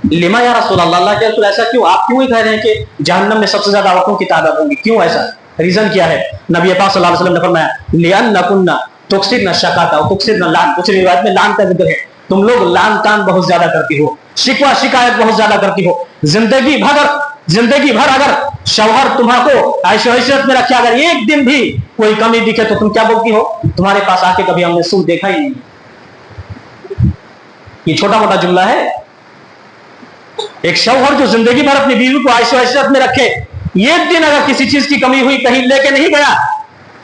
लिमा या रसूल अल्लाह, अल्लाह के रसूल ऐसा क्यों? आप क्यों ही कह रहे हैं कि जहन्नम में सबसे ज्यादा औरतों की तादाद होगी, क्यों ऐसा? रीजन क्या है? नबी पाक सल्लल्लाहु अलैहि वसल्लम ने फरमाया लिअन्नकुन्ना तुक्सिरना शकाता व तुक्सिरना लान, दूसरी रिवायत में लान का जिक्र है, तुम लोग लान तान बहुत ज्यादा करती हो, शिकवा शिकायत बहुत ज्यादा करती हो। जिंदगी भर अगर शौहर तुम्हारे ऐशो इशरत में रखे, अगर एक दिन भी कोई कमी दिखे तो तुम क्या बोलती हो? तुम्हारे पास आके कभी हमने सूद देखा ही नहीं। ये छोटा मोटा जुमला है। एक शौहर जो जिंदगी भर अपनी बीवी को ऐशो इशरत में रखे, एक दिन अगर किसी चीज की कमी हुई, कहीं लेके नहीं गया,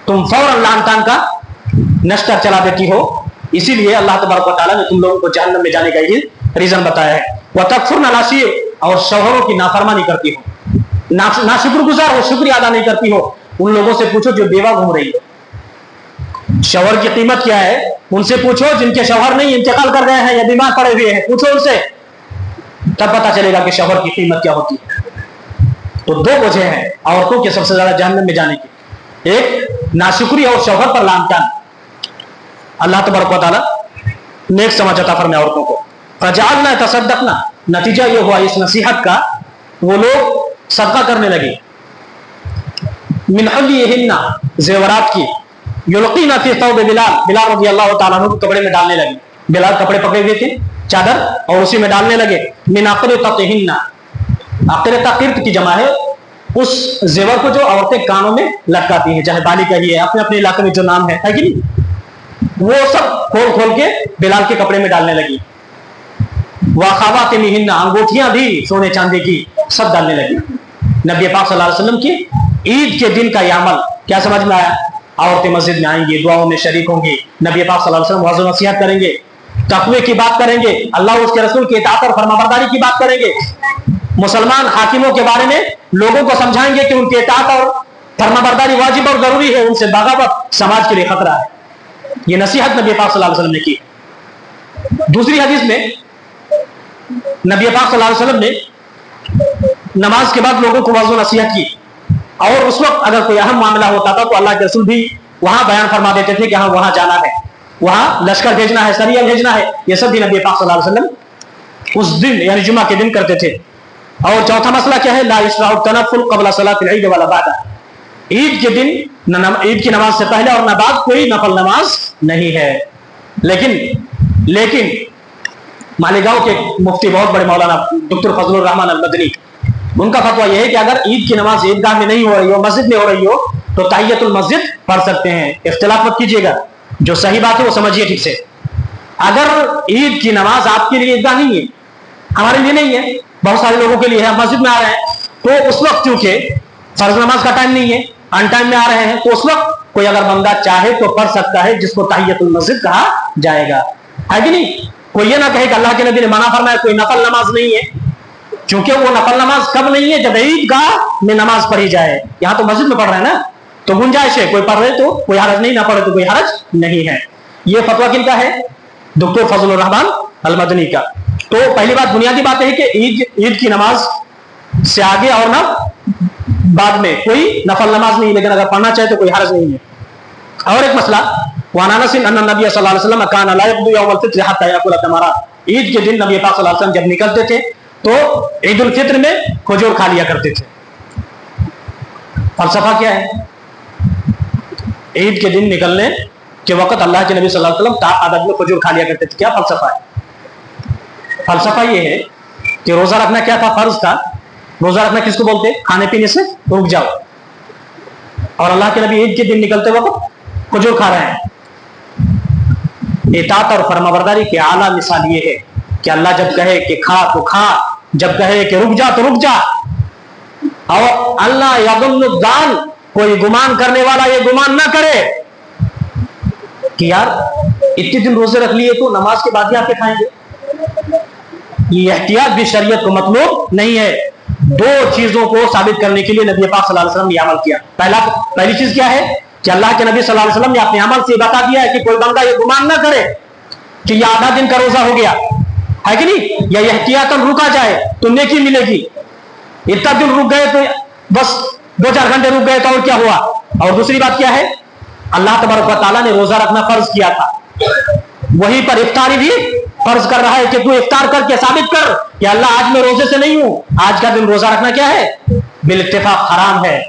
तुम फौरन लान तान का नश्तर चला देती हो। इसीलिए अल्लाह तबारक व तआला ने तुम लोगों को जहन्नम में जाने का ये रीजन बताया है। वह तकफुरना नाशिर, और शौहरों की नाफरमानी करती हो, ना शुक्रगुजार हो, शुक्रिया अदा नहीं करती हो। उन लोगों से पूछो जो बेवा घूम रही है, शौहर की कीमत क्या है उनसे पूछो। जिनके शौहर नहीं, इंतकाल कर गए हैं या बीमार पड़े हुए हैं, पूछो उनसे, तब पता चलेगा कि शौहर की कीमत क्या होती है। तो दो वजह हैं औरतों के सबसे ज्यादा जहन्नम में जाने की, एक नाशुक्री और शौहर पर लान तान। अल्लाह तबारक व तआला नेक समझ अता फरमाए औरतों को। फजअलना तसद्दक़ना, नतीजा ये हुआ इस नसीहत का, वो लोग सदका करने लगे। मिन हुल्लिहिन्ना, जेवरात की, युल्क़ीना फी तौब बिलाल, बिलाल रज़ी अल्लाह तआला अन्हु कपड़े में डालने लगे। बिलाल कपड़े पकड़े हुए थे, चादर, और उसी में डालने लगे। मिन अक़रितहिन्ना, अक़रिता क़िर्त की जमा है उस जेवर को जो औरतें कानों में लटकाती हैं, चाहे बाली का ही है, अपने अपने इलाके में जो नाम है कि नहीं, वो सब खोल खोल के बिलाल के कपड़े में डालने लगी। वाखावातिमिहिन्ना, अंगूठियां भी सोने चांदी की सब डालने लगी। नबी पाक सल्लल्लाहु अलैहि वसल्लम की ईद के दिन का यह अमल क्या समझ में आया? औरतें मस्जिद में आएंगी, दुआओं में शरीक होंगी, नबी पाक सल्लल्लाहु अलैहि वसल्लम वज़् नसीहत करेंगे, तक़वे की बात करेंगे, अल्लाह उसके रसूल की इताअत और फरमाबरदारी की बात करेंगे, मुसलमान हाकिमों के बारे में लोगों को समझाएंगे कि उनकी इताअत और फरमाबरदारी वाजिब और जरूरी है, उनसे बगावत समाज के लिए खतरा है। ये नसीहत नबी पाक सल्लल्लाहु अलैहि वसल्लम ने की। दूसरी हदीस में नबी पाक सल्लल्लाहु अलैहि वसल्लम ने नमाज के बाद लोगों को वज़् नसीहत की, और उस वक्त अगर कोई अहम मामला होता था तो अल्लाह के रसूल भी वहां बयान फरमा देते थे कि हाँ वहां जाना है, वहां लश्कर भेजना है, सरिया भेजना है। ये सब भी नबी पाक सल्लल्लाहु अलैहि वसल्लम उस दिन यानी जुमा के दिन करते थे। और चौथा मसला क्या है? ला इस्राउ तनफ़ुल क़ब्ल सलातिल ईद वला बाद, ईद के दिन ईद की नमाज से पहले और न बाद कोई नफल नमाज नहीं है। लेकिन मालेगांव के मुफ्ती बहुत बड़े मौलाना डॉक्टर फजलुर रहमान अल मदनी, उनका फतवा यह है कि अगर ईद की नमाज ईदगाह में नहीं हो रही हो, मस्जिद में हो रही हो, तो तहियतुल मस्जिद पढ़ सकते हैं। इख्तिलाफ मत कीजिएगा, जो सही बात है वो समझिए ठीक से। अगर ईद की नमाज आपके लिए ईदगाह नहीं है, हमारे लिए नहीं है, बहुत सारे लोगों के लिए है, मस्जिद में आ रहे हैं, तो उस वक्त क्योंकि फर्ज नमाज का टाइम नहीं है, अन टाइम में आ रहे हैं, तो उस वक्त कोई अगर बंदा चाहे तो पढ़ सकता है, जिसको तहियतुल मस्जिद कहा जाएगा, है कि नहीं? कोई ये ना कहे कि अल्लाह के नबी ने मना फरमाया कोई नफल नमाज नहीं है, क्योंकि वो नफल नमाज कब नहीं है? जब ईदगाह में नमाज पढ़ी जाए। यहाँ तो मस्जिद में पढ़ रहे हैं ना, तो गुंजाइश है, कोई पढ़ रहे तो कोई हरज नहीं, ना पढ़े तो कोई हरज नहीं है। ये फतवा किनका है? डॉक्टर फजलुर रहमान अल मदनी का। तो पहली बात, बुनियादी बात है कि ईद की नमाज से आगे और ना बाद में कोई नफल नमाज नहीं, लेकिन अगर पढ़ना चाहे तो कोई हरज नहीं है। और एक मसला, नबी सल्लल्लाहु अलैहि वसल्लम कान ला यक़दी यौमुल फित्र हत्ता याकुल तमरात, ईद के दिन नबी पाक सल्लल्लाहु अलैहि वसल्लम जब निकलते थे तो ईद उल फित्र में खजूर खा लिया करते थे। फलसफा क्या है? ईद के दिन निकलने के वक्त अल्लाह के नबी सल्लल्लाहु अलैहि वसल्लम तादाद में खजूर खा लिया करते थे। क्या फलसफा है? फलसफा ये है कि रोजा रखना क्या था? फर्ज था। रोजा रखना किसको बोलते? खाने पीने से रुक जाओ। और अल्लाह के नबी ईद के दिन निकलते वक्त खजूर खा रहे हैं, اطاعت اور فرمانبرداری کی اعلیٰ مثال یہ ہے کہ اللہ جب کہے کہ کھا تو کھا، جب کہے کہ رک جا تو رک جا. اور اللہ یظن الظان، کوئی گمان کرنے والا یہ گمان نہ کرے کہ یار اتنے دن روزے رکھ لیے تو نماز کے بعد ہی آپ کے کھائیں گے. یہ احتیاط بھی شریعت کو مطلوب نہیں ہے. دو چیزوں کو ثابت کرنے کے لیے نبی پاک صلی اللہ علیہ وسلم نے عمل کیا. پہلی چیز کیا ہے کہ اللہ کے نبی صلی اللہ علیہ وسلم نے اپنے عمل سے بتا دیا ہے کہ کوئی بندہ یہ گمان نہ کرے کہ یہ آدھا دن کا روزہ ہو گیا ہے کہ نہیں، یا یہ احتیاطاً رکا جائے تو نیکی ملے گی. اتنا دن رک گئے تو بس 2-4 گھنٹے رک گئے تو اور کیا ہوا. اور دوسری بات کیا ہے، اللہ تبارک و تعالیٰ نے روزہ رکھنا فرض کیا تھا، وہیں پر افطاری بھی فرض کر رہا ہے کہ تو افطار کر کے ثابت کر کہ اللہ آج میں روزے سے نہیں ہوں. آج کا دن روزہ رکھنا کیا ہے، بالاتفاق حرام ہے.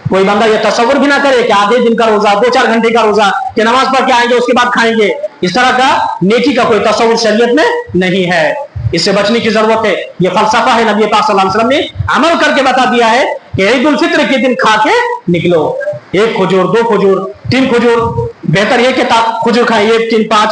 کوئی بندہ یہ تصور بھی نہ کرے کہ آدھے دن کا روزہ، 2-4 گھنٹے کا روزہ کہ نماز پڑھ کے آئیں گے اس کے بعد کھائیں گے، اس طرح کا نیکی کا کوئی تصور شریعت میں نہیں ہے. اس سے بچنے کی ضرورت ہے. یہ فلسفہ ہے، نبی پاک صلی اللہ علیہ وسلم نے عمل کر کے بتا دیا ہے کہ عید الفطر کے دن کھا کے نکلو. 1 کھجور، 2 کھجور، 3 کھجور، بہتر یہ کہ کھجور کھائیں 1 3 5.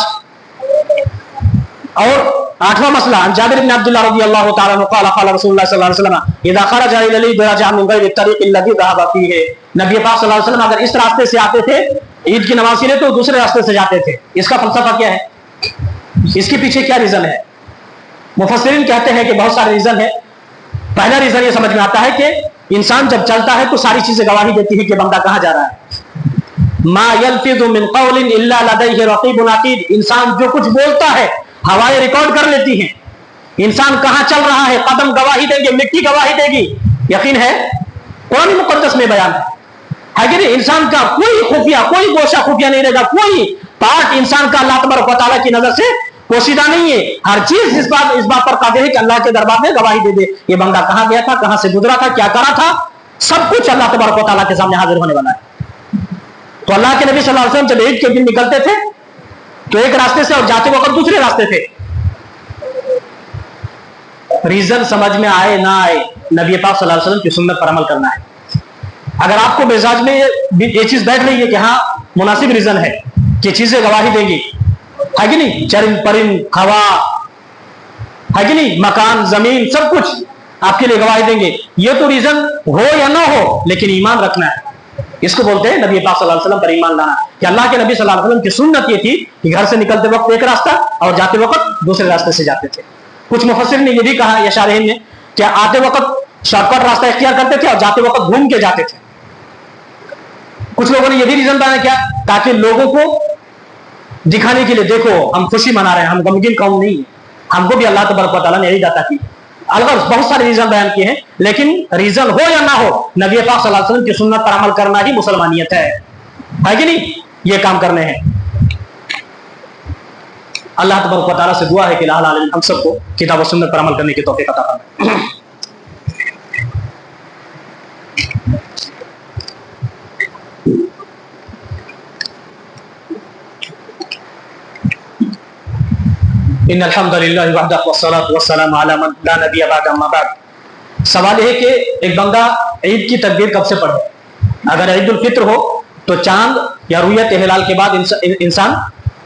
اور 8واں مسئلہ، جابر بن عبداللہ رضی اللہ تعالیٰ عنہ قال قال رسول اللہ صلی اللہ علیہ وسلم اذا خرج الى العيد رجع من غير الطريق الذي ذهب فيه. نبی پاک صلی اللہ علیہ وسلم اگر اس راستے سے آتے تھے عید کی نماز کے لیے تو دوسرے راستے سے جاتے تھے. اس کا فلسفہ کیا ہے، اس کے پیچھے کیا ریزن ہے؟ مفسرین کہتے ہیں کہ بہت سارے ریزن ہے. پہلا ریزن یہ سمجھ میں آتا ہے کہ انسان جب چلتا ہے تو ساری چیزیں گواہی دیتی ہیں کہ بندہ کہاں جا رہا ہے. ما يلفظ من قول الا لديه رقيب عتيد. انسان جو کچھ بولتا ہے ہوائیں ریکارڈ کر لیتی ہیں. انسان کہاں چل رہا ہے قدم گواہی دیں گے، مٹی گواہی دے گی. یقین ہے قرآن مقدس میں بیان ہے کہ نہیں، انسان کا کوئی خفیہ، کوئی گوشہ خفیہ نہیں رہے گا. کوئی پارٹ انسان کا اللہ تبارک و تعالیٰ کی نظر سے پوشیدہ نہیں ہے. ہر چیز اس بات پر قادر ہے کہ اللہ کے دربار میں گواہی دے دے یہ بندہ کہاں گیا تھا، کہاں سے گزرا تھا، کیا کرا تھا. سب کچھ اللہ تبارک و تعالیٰ کے سامنے حاضر ہونے والا ہے. تو اللہ کے نبی صلی اللہ علیہ وسلم جب عید کے دن نکلتے تھے تو ایک راستے سے اور جاتے وقت دوسرے راستے تھے. ریزن سمجھ میں آئے نہ آئے، نبی پاک صلی اللہ علیہ وسلم کی سنت پر عمل کرنا ہے. اگر آپ کو مزاج میں یہ چیز بیٹھ رہی ہے کہ ہاں مناسب ریزن ہے کہ چیزیں گواہی دیں گی، ہے کہ نہیں، چرند پرند ہوا ہے کہ نہیں، مکان زمین سب کچھ آپ کے لیے گواہی دیں گے، یہ تو ریزن ہو یا نہ ہو لیکن ایمان رکھنا ہے. اس کو بولتے ہیں نبی پاک صلی اللہ علیہ وسلم پر ایمان لانا. کہ اللہ کے نبی صلی اللہ علیہ وسلم کی سنت یہ تھی کہ گھر سے نکلتے وقت ایک راستہ اور جاتے وقت دوسرے راستے سے جاتے تھے. کچھ مفسرین نے یہ بھی کہا یا شارحین نے کہ آتے وقت شارٹ کٹ راستہ اختیار کرتے تھے اور جاتے وقت گھوم کے جاتے تھے. کچھ لوگوں نے یہ بھی ریزن بیان کیا تاکہ لوگوں کو دکھانے کے لیے دیکھو ہم خوشی منا رہے ہیں، ہم غمگین قوم نہیں ہیں، ہم کو بھی اللہ تبارک و تعالیٰ نے عید عطا کی. البتہ بہت سارے ریزن بیان کیے ہیں لیکن ریزن ہو یا نہ ہو نبی پاک صلی اللہ علیہ وسلم کی سنت پر عمل کرنا ہی مسلمانیت ہے کہ نہیں. یہ کام کرنے ہیں. اللہ تبارک و تعالیٰ سے دعا ہے کہ الہ العالمین ہم سب کو کتاب و سنت پر عمل کرنے کی توفیق عطا فرمائے. ان الحمد للہ وحدہ والصلاۃ والسلام علی من لا نبی بعد اما بعد. سوال ہے کہ ایک بندہ عید کی تکبیر کب سے پڑھے؟ اگر عید الفطر ہو تو چاند یا رویت ہلال کے بعد انسان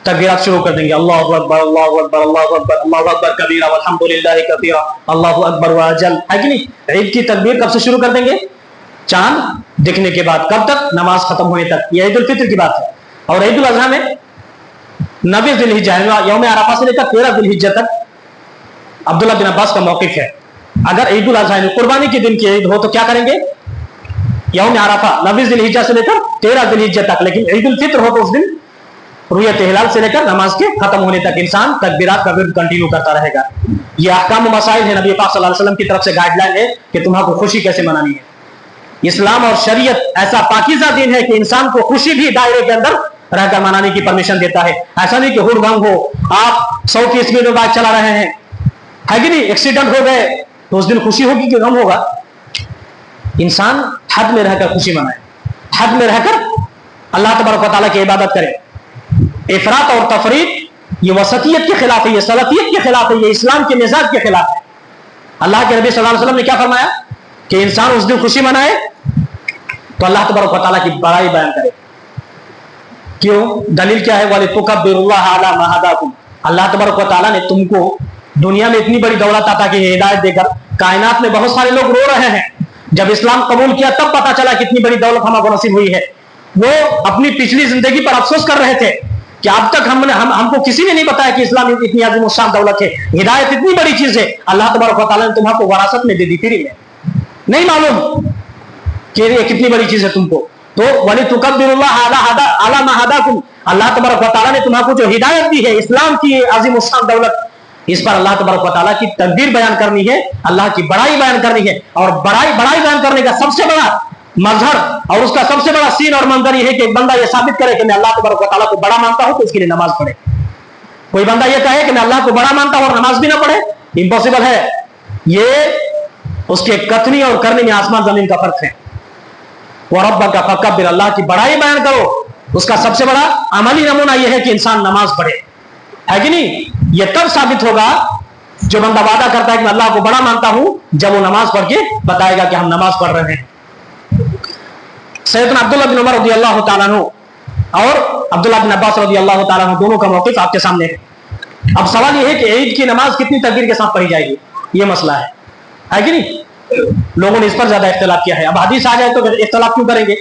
تکبیرات شروع کر دیں گے. اللہ اکبر اللہ اکبر اللہ اکبر اللہ اکبر کبیرہ والحمد للہ کثیرہ اللہ اکبر واجل، ہے کہ نہیں. عید کی تکبیر کب سے شروع کر دیں گے؟ چاند دکھنے کے بعد. کب تک؟ نماز ختم ہونے تک. یہ عید الفطر کی بات ہے. اور عید الاضحیٰ میں 9 ذی الحجہ یوم عرفہ سے لے کر 13 ذی الحجہ تک عبداللہ بن عباس کا موقف ہے. اگر عید الاضحیٰ قربانی کے دن کی عید ہو تو کیا کریں گے؟ یوم عرفہ 9 ذی الحجہ سے لے کر 13 ذی الحجہ تک. لیکن عید الفطر ہو تو اس دن رویت ہلال سے لے کر نماز کے ختم ہونے تک انسان تکبیرات کا ورد کنٹینیو کرتا رہے گا. یہ احکام و مسائل ہے، نبی پاک صلی اللہ علیہ وسلم کی طرف سے گائیڈ لائن ہے کہ تمہارے کو خوشی کیسے منانی ہے. اسلام اور شریعت ایسا پاکیزہ دین ہے کہ انسان کو خوشی بھی دائرے کے اندر رہ کر منانے کی پرمیشن دیتا ہے. ایسا نہیں کہ ہڑ بھنگ ہو، آپ 100 کی اسپیڈ میں بائک چلا رہے ہیں، ہے کہ نہیں، ایکسیڈنٹ ہو گئے تو اس دن خوشی ہوگی کہ غم ہوگا. انسان حد میں رہ کر خوشی منائے، حد میں رہ کر اللہ تبارک و تعالیٰ کی عبادت کرے. افراط اور تفریط یہ وسطیت کے خلاف ہے، یہ سلفیت کے خلاف ہے، یہ اسلام کے مزاج کے خلاف ہے. اللہ کے نبی صلی اللہ علیہ وسلم نے کیا فرمایا کہ انسان اس دن خوشی منائے تو اللہ تبارک و تعالیٰ کی بڑائی بیان کرے. क्यों? दलील क्या है? वलितुकब्बिरुल्लाह अला मा हदाकुम, अल्लाह तबारक व तआला ने तुमको दुनिया में इतनी बड़ी दौलत अता की हिदायत देकर, कायनात में बहुत सारे लोग रो रहे हैं, जब इस्लाम कबूल किया तब पता चला कितनी बड़ी दौलत हमको नसीब हुई है। वो अपनी पिछली जिंदगी पर अफसोस कर रहे थे कि अब तक हमको किसी ने नहीं बताया कि इस्लाम इतनी अजीम शान दौलत है, हिदायत इतनी बड़ी चीज है, अल्लाह तबारक व तआला ने तुम्हारे वरासत में दे दी, फ्री में। नहीं मालूम कि ये कितनी बड़ी चीज है तुमको। तो वलितुकब्बिरुल्लाह अला मा हदाकुम, अल्लाह तबारक व तआला ने तुम्हारे जो हिदायत दी है इस्लाम की अजीम शान दौलत, इस पर अल्लाह तबारक व तआला की तकबीर बयान करनी है, अल्लाह की बड़ाई बयान करनी है। और बड़ाई बयान करने का सबसे बड़ा मजहर और उसका सबसे बड़ा सीन और मंजर ये है कि एक बंदा ये साबित करे कि मैं अल्लाह तबारक व तआला को बड़ा मानता हूं, तो उसके लिए नमाज पढ़े। कोई बंदा ये कहे कि मैं अल्लाह को बड़ा मानता हूं और नमाज भी ना पढ़े, इम्पॉसिबल है। ये उसके कथनी और करने में आसमान जमीन का फर्क है। व रब्बका फकब्बिर, अल्लाह की बड़ाई बयान करो, उसका सबसे बड़ा अमली नमूना यह है कि इंसान नमाज पढ़े, है कि नहीं? यह तब साबित होगा जो बंदा वादा करता है कि मैं अल्लाह को बड़ा मानता हूं, जब वो नमाज पढ़ के बताएगा कि हम नमाज पढ़ रहे हैं। सैयदना अब्दुल्लाह बिन उमर रज़ियल्लाहु ताला अन्हु और अब्दुल्लाह बिन अब्बास रज़ियल्लाहु ताला अन्हु दोनों का मौक़िफ़ आपके सामने है। अब सवाल यह है कि ईद की नमाज कितनी तकबीर के साथ पढ़ी जाएगी, ये मसला है कि नहीं? लोगों ने इस पर ज्यादा इख्तिलाफ किया है। अब हदीस आ जाए तो इख्तिलाफ क्यों करेंगे?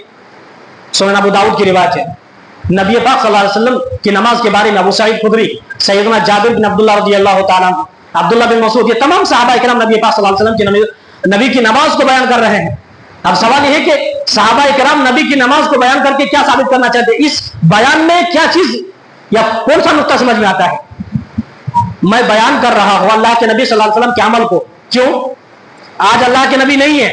सुनन अबू दाऊद की रिवायत है, नबी पाक सल्लल्लाहु अलैहि वसल्लम की नमाज के बारे में अबू सईद खुदरी, सैयदना जाबिर बिन अब्दुल्लाह रज़ियल्लाहु ताला अन्हु, अब्दुल्लाह बिन मसूद, ये तमाम सहाबा इकराम नबी पाक सल्लल्लाहु अलैहि वसल्लम की नबी की नमाज को बयान कर रहे हैं। अब सवाल यह है कि सहाबा इकराम नबी की नमाज को बयान करके क्या साबित करना चाहते हैं? इस बयान में क्या चीज या कौन सा नुक्ता समझ में आता है? मैं बयान कर रहा हूं अल्लाह के नबी सल्लल्लाहु अलैहि वसल्लम के अमल को। क्यों? आज अल्लाह के नबी नहीं है,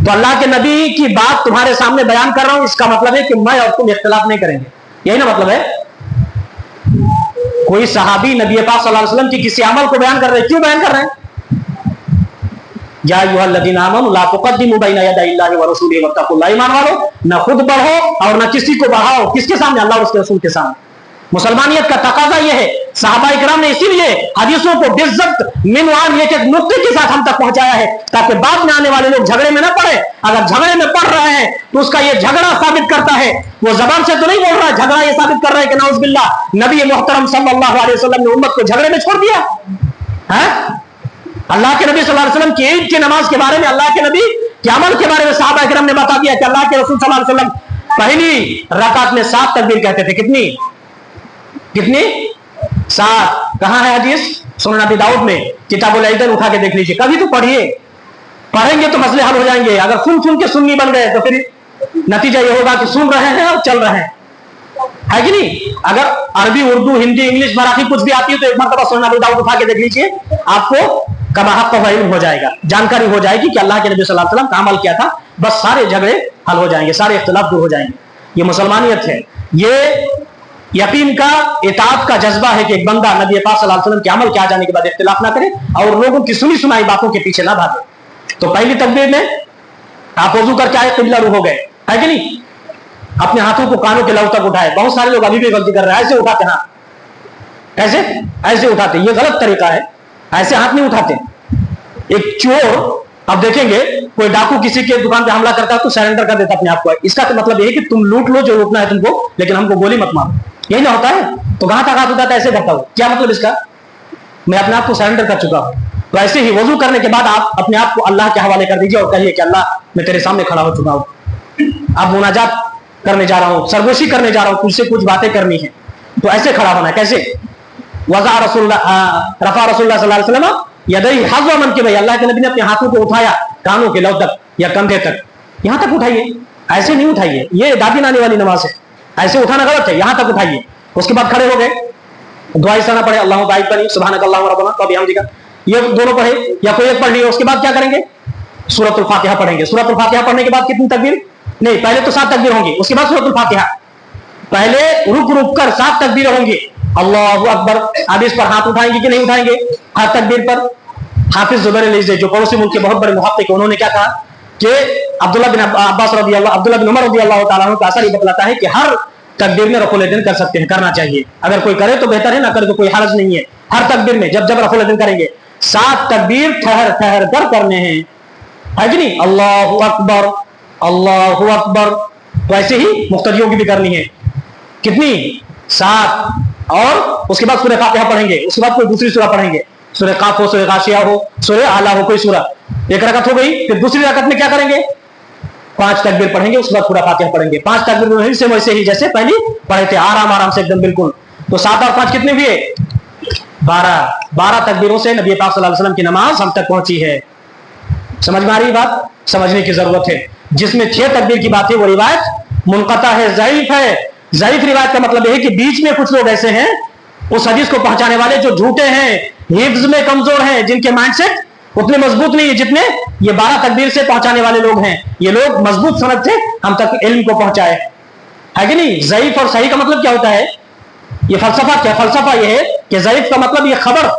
तो अल्लाह के नबी की बात तुम्हारे सामने बयान कर रहा हूं, इसका मतलब है कि मैं और तुम इख्तिलाफ नहीं करेंगे, यही ना मतलब है? कोई सहाबी नबी पाक सल्लल्लाहु अलैहि वसल्लम की किसी अमल को बयान कर रहे हैं, क्यों बयान कर रहे हैं? या अय्युहल्लज़ीना आमनू ला तुक़द्दिमू बैना यदाइल्लाहि व रसूलिही वत्तक़ुल्लाह, ईमान वालों न खुद बढ़ो और न किसी को बढ़ाओ, किसके सामने? अल्लाह और उसके रसूल के सामने। मुसलमानियत का तकाजा यह है, सहाबा इकराम ने इसीलिए हदीसों को बिज़्ज़त मिनवान एक एक नुक्ते के साथ हम तक पहुंचाया है, ताकि बाद में आने वाले लोग झगड़े में न पड़े। अगर झगड़े में पड़ रहे हैं तो उसका ये झगड़ा साबित करता है, वो जबान से तो नहीं बोल रहा है, झगड़ा ये साबित कर रहा है कि नाउज़ुबिल्लाह नबी मुहतरम सल्लल्लाहु अलैहि वसल्लम ने उम्मत को झगड़े में छोड़ दिया है। अल्लाह के नबी सल्लल्लाहु अलैहि वसल्लम की ईद की नमाज के बारे में, अल्लाह के नबी के अमल के बारे में सहाबा इकराम ने बता दिया कि अल्लाह के रसूल सल्लल्लाहु अलैहि वसल्लम पहली रकात में 7 तकबीर कहते थे। कितनी? 7। कहां है हदीस? सुनन अबी दाऊद में, किताबुल ईदैन उठा के देख लीजिए, कभी तो पढ़िए, पढ़ेंगे तो मसले हल हो जाएंगे। अगर सुन के सुन्नी बन गए तो फिर नतीजा ये होगा कि सुन रहे हैं और चल रहे हैं, है कि नहीं? अगर अरबी, उर्दू, हिंदी, इंग्लिश, मराठी कुछ भी आती है तो एक मरतबा सुनन अबी दाऊद उठा के देख लीजिए, आपको कमाहक का इल्म हो जाएगा, जानकारी हो जाएगी कि अल्लाह के नबी सल्लल्लाहु अलैहि वसल्लम का अमल क्या था। बस सारे झगड़े हल हो जाएंगे, सारे इख्तिलाफ दूर हो जाएंगे। ये मुसलमानियत है, ये यकीन का, इताअत का जज्बा है कि एक बंदा नबी पाक सल्लल्लाहु अलैहि वसल्लम के अमल के आ जाने के बाद इख्तिलाफ ना करे और लोगों की सुनी सुनाई बातों के पीछे ना भागे। तो पहली तकबीर में आप वजू करके आए, किबला रुख हो गए, है कि नहीं? अपने हाथों को कानों के लौ तक उठाए। बहुत सारे लोग अभी भी गलती कर रहे हैं, ऐसे उठाते हाथ, ऐसे उठाते, ये गलत तरीका है, ऐसे हाथ नहीं उठाते। एक चोर, अब देखेंगे कोई डाकू किसी के दुकान पे हमला करता है तो सरेंडर कर देता अपने आप को। इसका तो मतलब ये है कि तुम लूट लो जो लूटना है तुमको, लेकिन हमको गोली मत मारो, यही ना होता है? तो कहां तक हाथ उठाता है? ऐसे करता हूं, क्या मतलब इसका? मैं अपने आप को सरेंडर कर चुका हूं। तो ऐसे ही वजू करने के बाद आप अपने आप को अल्लाह के हवाले कर दीजिए और कहिए कि अल्लाह मैं तेरे सामने खड़ा हो चुका हूं, अब मुनाजात करने जा रहा हूं, सरगोशी करने जा रहा हूं, तुझसे कुछ बातें करनी है। तो ऐसे खड़ा होना है। कैसे? रफा रसूलुल्लाह सल्लल्लाहु अलैहि वसल्लम यदई हज़्व मन के, भाई अल्लाह के नबी ने अपने हाथों को उठाया कानों के लौ तक या कंधे तक, यहां तक उठाइए, ऐसे नहीं उठाइए, ये दादी नानी वाली नमाज है, ऐसे उठाना गलत है, यहां तक उठाइए। उसके बाद खड़े हो गए, दुआ इस्ताना पढ़े, अल्लाहु बाइक बनी सुब्हानकल्लाहु रब्बना व बिहम्दिका, ये दोनों पढ़े या कोई एक पढ़ लिया। उसके बाद क्या करेंगे? सूरतुल फातिहा पढ़ेंगे। सूरतुल फातिहा पढ़ने के बाद कितनी तकबीर? नहीं, पहले तो 7 तकबीर होंगी, उसके बाद सूरतुल फातिहा। पहले रुक कर 7 तकबीर होंगी। अल्लाहु अकबर, अब इस पर हाथ उठाएंगे कि नहीं उठाएंगे? हर तकबीर पर हाफिज जुबैर अल-इज़्ज़ी जो पड़ोसी मुल्क के बहुत बड़े मुहक्किक, उन्होंने क्या कहा कि अब्दुल्लाह बिन उमर रज़ियल्लाहु ताला अन्हु का असर ये बतलाता है कि हर तकबीर में रफ़ुल यदैन कर सकते हैं, करना चाहिए। अगर कोई करे तो बेहतर है, ना करे तो कोई हर्ज नहीं है। हर तकबीर में जब रफ़ुल यदैन करेंगे 7 तकबीर ठहर कर करने हैं, है कि नहीं? अल्लाहु अकबर, अल्लाहु अकबर। तो ऐसे ही मुक्तदियों की भी करनी है। कितनी? 7। और उसके बाद सूरह फातिहा पढ़ेंगे, उसके बाद कोई दूसरी सूरह पढ़ेंगे, सूरह काफ हो, सूरह गाशिया हो, सूरह आला हो, कोई सूरह। एक रकत हो गई। फिर दूसरी रकत में क्या करेंगे? 5 तकबीर पढ़ेंगे, उसके बाद सूरह फातिहा पढ़ेंगे। 5 तकबीर वही से वैसे ही जैसे पहले पढ़े थे, आराम आराम से एकदम बिल्कुल। तो 7 और 5 कितने हुए? 12 तकबीरों से नबी पाक सल्लल्लाहु अलैहि वसल्लम की नमाज हम तक पहुंची है। समझ में आ रही बात? समझने की जरूरत है। जिसमें 6 तकबीर की बात है वो रिवायत मुनक़ता है, ज़ईफ है। ज़ईफ रिवायत का मतलब यह है कि बीच में कुछ लोग ऐसे हैं उस हदीस को पहुंचाने वाले जो झूठे हैं, हिफ्ज में कमजोर हैं, जिनके माइंडसेट उतने मजबूत नहीं है जितने ये 12 तकबीर से पहुंचाने वाले लोग हैं। ये लोग मजबूत सनद से हम तक इल्म को पहुंचाए, है कि नहीं? ज़ईफ और सही का मतलब क्या होता है? ये फलसफा क्या? फलसफा ये है कि ज़ईफ का मतलब ये खबर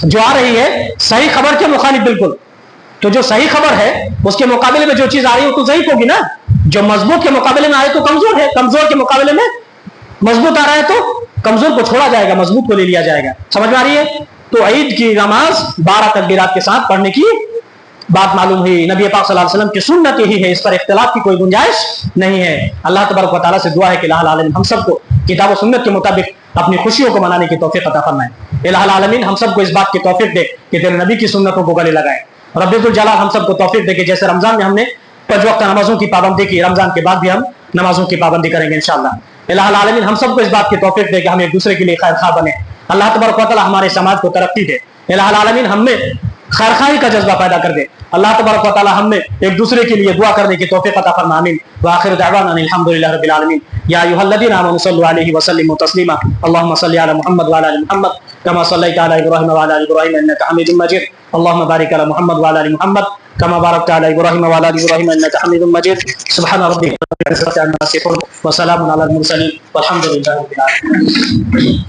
जो आ रही है सही खबर के मुखालिफ बिल्कुल। तो जो सही खबर है उसके मुकाबले में जो चीज आ रही है वो तो ज़ईफ होगी ना। जो मजबूत के मुकाबले में आए तो कमजोर है, कमजोर के मुकाबले में मजबूत आ रहा है तो कमजोर को छोड़ा जाएगा, मजबूत को ले लिया जाएगा। समझ में आ रही है? तो ईद की नमाज 12 तकबीरात के साथ पढ़ने की बात मालूम हुई। नबी पाक सल्लल्लाहु अलैहि वसल्लम की सुन्नत ही है, इस पर इख्तिलाफ की कोई गुंजाइश नहीं है। अल्लाह तबारक व तआला से दुआ है कि इलाहुल आलमीन हम सबको किताब और सुन्नत के मुताबिक अपनी खुशियों को मनाने की तौफीक अता फरमाए। इलाहुल आलमीन हम सबको इस बात की तौफीक दे कि तेरे नबी की सुन्नतों को गले लगाए। रब्बुल जलाल हम सबको तौफीक दे कि जैसे रमजान में हमने 5 वक्त नमाजों की पाबंदी की, रमजान के बाद भी हम नमाजों की पाबंदी करेंगे इंशाअल्लाह। इलाहुल आलमीन हम सबको इस बात की तौफीक दे कि हम एक दूसरे के लिए खैर खा बने। अल्लाह तबारक व तआला हमारे समाज को तरक्की दे। इलाहुल आलमीन हमें खैरखाई का जज्बा पैदा कर दे। अल्लाह तबारक व तआला हमें एक दूसरे के लिए दुआ करने की तौफीक अता फरमा। आमीन। व आखिर दअवाना अल्हम्दुलिल्लाहि रब्बिल आलमीन। या अय्युहल्लज़ीना आमनू सल्लु अलैहि व सल्लिमू तस्लीमा। अल्लाहुम्मा सल्लि अला मुहम्मद व अला आलि मुहम्मद कमा सल्लैता अला इब्राहीम व अला आलि इब्राहीम इन्नका हमीदुम मजीद। अल्लाहुम्मा बारिक अला मुहम्मद व अला आलि मुहम्मद कमा बारकता अला इब्राहीम व अला आलि इब्राहीम इन्नका हमीदुम मजीद। सुब्हान रब्बिका रब्बिल इज्जति अम्मा यसिफून व सलामुन अलल मुरसलीन वल्हम्दुलिल्लाहि रब्बिल आलमीन।